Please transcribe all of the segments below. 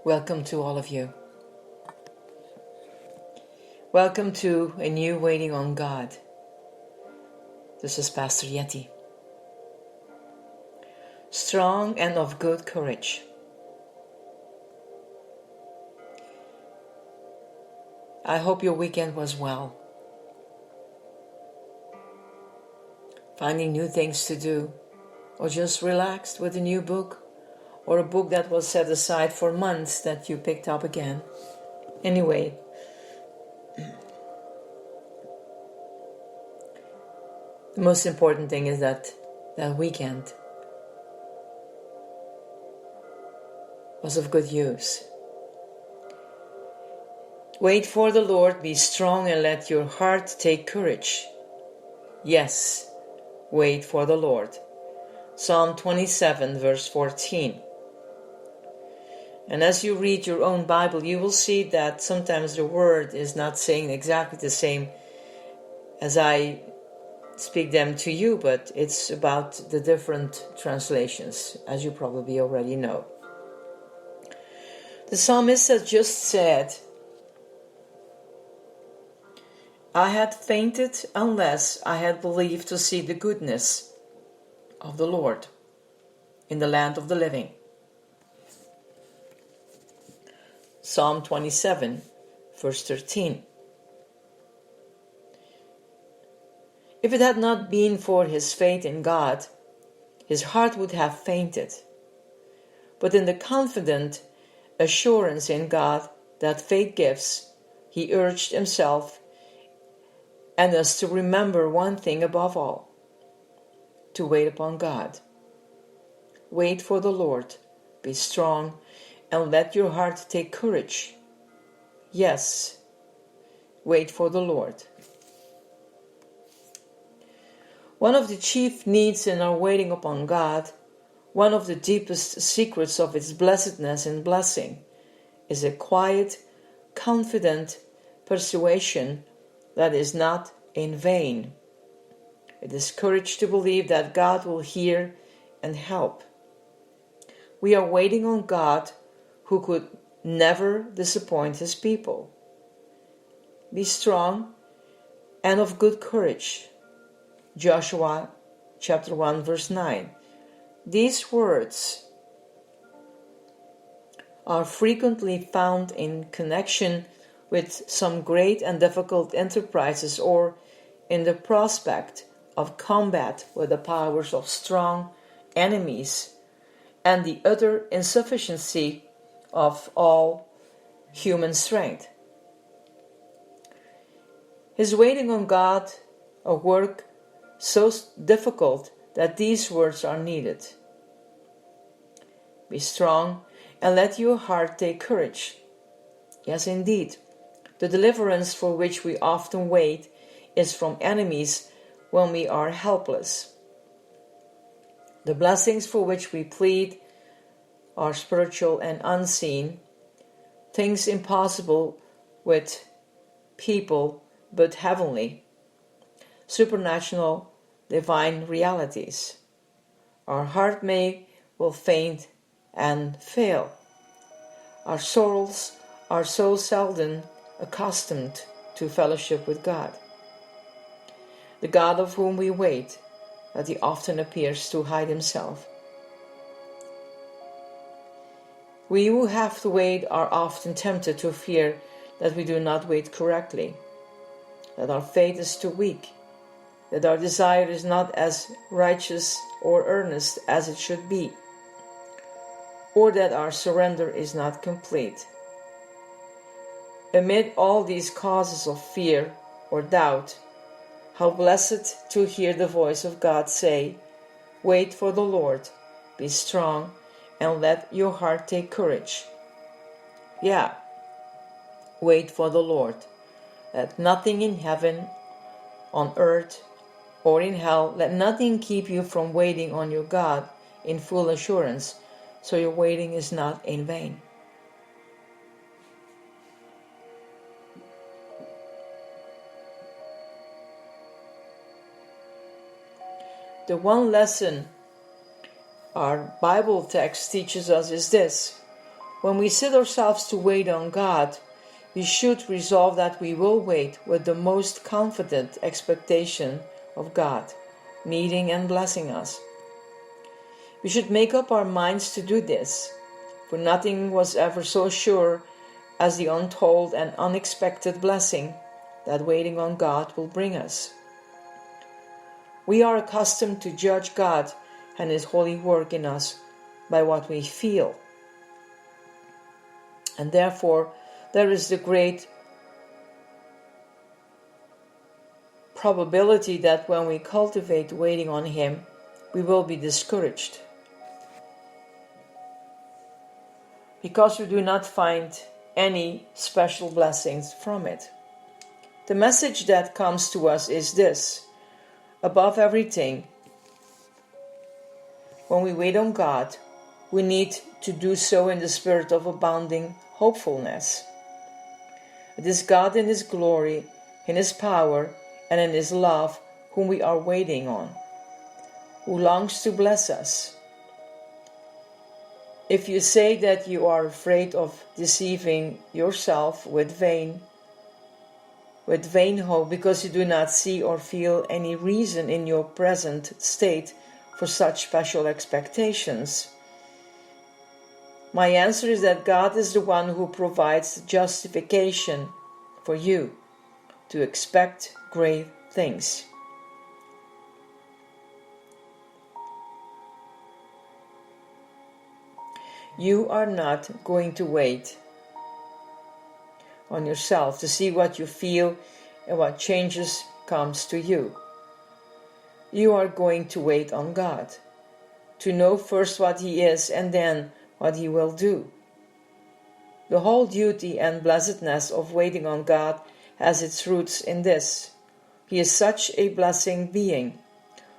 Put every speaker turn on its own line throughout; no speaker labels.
Welcome to all of you. Welcome to a new Waiting on God. This is Pastor Yeti. Strong and of good courage. I hope your weekend was well. Finding new things to do, or just relaxed with a new book, or a book that was set aside for months that you picked up again. Anyway, the most important thing is that weekend was of good use. Wait for the Lord, be strong, and let your heart take courage. Yes, wait for the Lord. Psalm 27, verse 14. And as you read your own Bible, you will see that sometimes the word is not saying exactly the same as I speak them to you, but it's about the different translations, as you probably already know. The psalmist has just said, I had fainted unless I had believed to see the goodness of the Lord in the land of the living. Psalm 27, verse 13. If it had not been for his faith in God, his heart would have fainted. But in the confident assurance in God that faith gives, he urged himself and us to remember one thing above all: to wait upon God. Wait for the Lord, be strong, and let your heart take courage. Yes, wait for the Lord. One of the chief needs in our waiting upon God, one of the deepest secrets of its blessedness and blessing, is a quiet, confident persuasion that is not in vain. It is courage to believe that God will hear and help. We are waiting on God, who could never disappoint his people. Be strong and of good courage. Joshua chapter 1 verse 9. These words are frequently found in connection with some great and difficult enterprises, or in the prospect of combat with the powers of strong enemies and the utter insufficiency of all human strength. His waiting on God, a work so difficult that these words are needed. Be strong and let your heart take courage. Yes, indeed, the deliverance for which we often wait is from enemies when we are helpless. The blessings for which we plead are spiritual and unseen, things impossible with people but heavenly, supernatural, divine realities. Our heart will faint and fail. Our souls are so seldom accustomed to fellowship with God, the God of whom we wait, that he often appears to hide himself. We who have to wait are often tempted to fear that we do not wait correctly, that our faith is too weak, that our desire is not as righteous or earnest as it should be, or that our surrender is not complete. Amid all these causes of fear or doubt, how blessed to hear the voice of God say, wait for the Lord, be strong, and let your heart take courage. Yeah, wait for the Lord. Let nothing in heaven, on earth, or in hell, let nothing keep you from waiting on your God in full assurance, so your waiting is not in vain. The one lesson our Bible text teaches us is this: When we set ourselves to wait on God, we should resolve that we will wait with the most confident expectation of God, meeting and blessing us. We should make up our minds to do this, for nothing was ever so sure as the untold and unexpected blessing that waiting on God will bring us. We are accustomed to judge God and His holy work in us by what we feel. And therefore, there is the great probability that when we cultivate waiting on Him, we will be discouraged, because we do not find any special blessings from it. The message that comes to us is this: above everything, when we wait on God, we need to do so in the spirit of abounding hopefulness. It is God in His glory, in His power, and in His love whom we are waiting on, who longs to bless us. If you say that you are afraid of deceiving yourself with vain hope because you do not see or feel any reason in your present state for such special expectations, my answer is that God is the one who provides the justification for you to expect great things. You are not going to wait on yourself to see what you feel and what changes comes to you. You are going to wait on God, to know first what He is and then what He will do. The whole duty and blessedness of waiting on God has its roots in this: He is such a blessing being,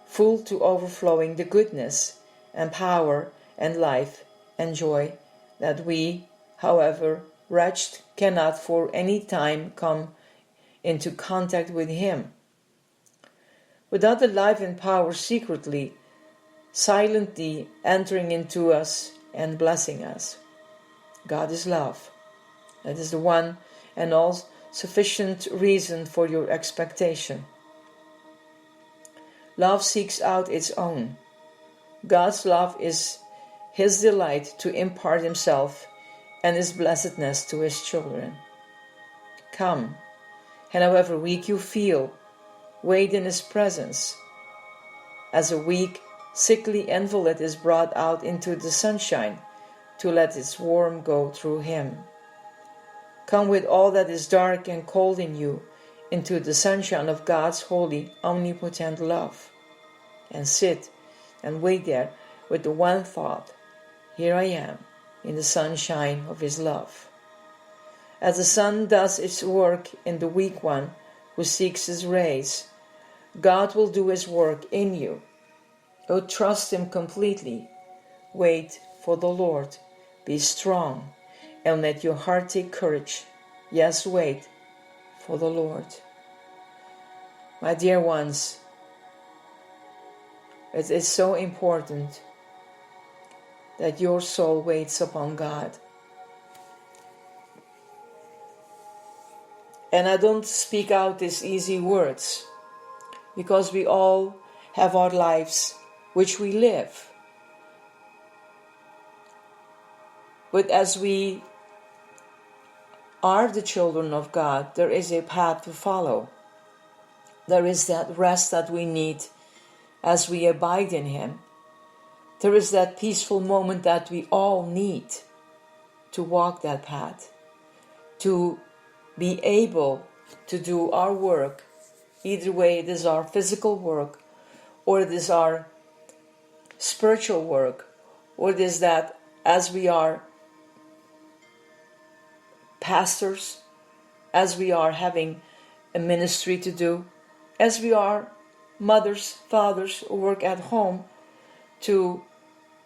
full to overflowing the goodness and power and life and joy that we, however wretched, cannot for any time come into contact with Him. Without the life and power secretly, silently entering into us and blessing us. God is love. That is the one and all sufficient reason for your expectation. Love seeks out its own. God's love is His delight to impart Himself and His blessedness to His children. Come, and however weak you feel, wait in His presence, as a weak, sickly invalid is brought out into the sunshine to let its warmth go through him. Come with all that is dark and cold in you into the sunshine of God's holy, omnipotent love, and sit and wait there with the one thought: here I am in the sunshine of His love. As the sun does its work in the weak one who seeks His rays, God will do His work in you. Oh, trust Him completely. Wait for the Lord. Be strong and let your heart take courage. Yes, wait for the Lord. My dear ones, it is so important that your soul waits upon God. And I don't speak out these easy words, because we all have our lives which we live. But as we are the children of God, there is a path to follow. There is that rest that we need as we abide in Him. There is that peaceful moment that we all need to walk that path, to be able to do our work. Either way, it is our physical work, or it is our spiritual work, or it is that as we are pastors, as we are having a ministry to do, as we are mothers, fathers who work at home to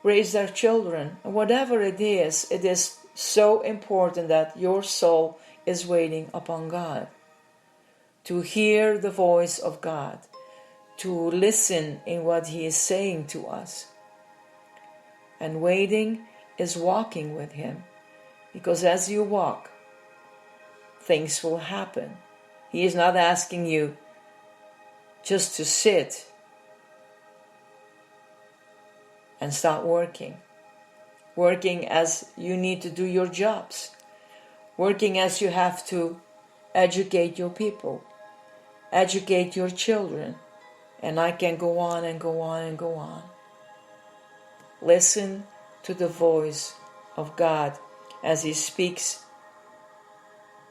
raise their children, whatever it is so important that your soul is waiting upon God, to hear the voice of God, to listen in what He is saying to us. And waiting is walking with Him. Because as you walk, things will happen. He is not asking you just to sit and start working. Working as you need to do your jobs. Working as you have to educate your people. Educate your children. And I can go on and go on and go on. Listen to the voice of God as He speaks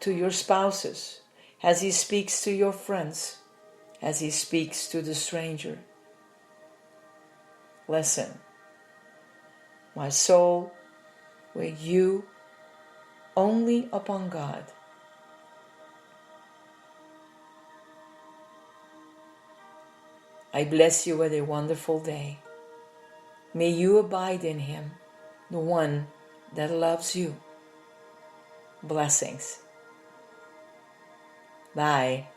to your spouses, as He speaks to your friends, as He speaks to the stranger. Listen. My soul, wait you only upon God. I bless you with a wonderful day. May you abide in Him, the one that loves you. Blessings. Bye.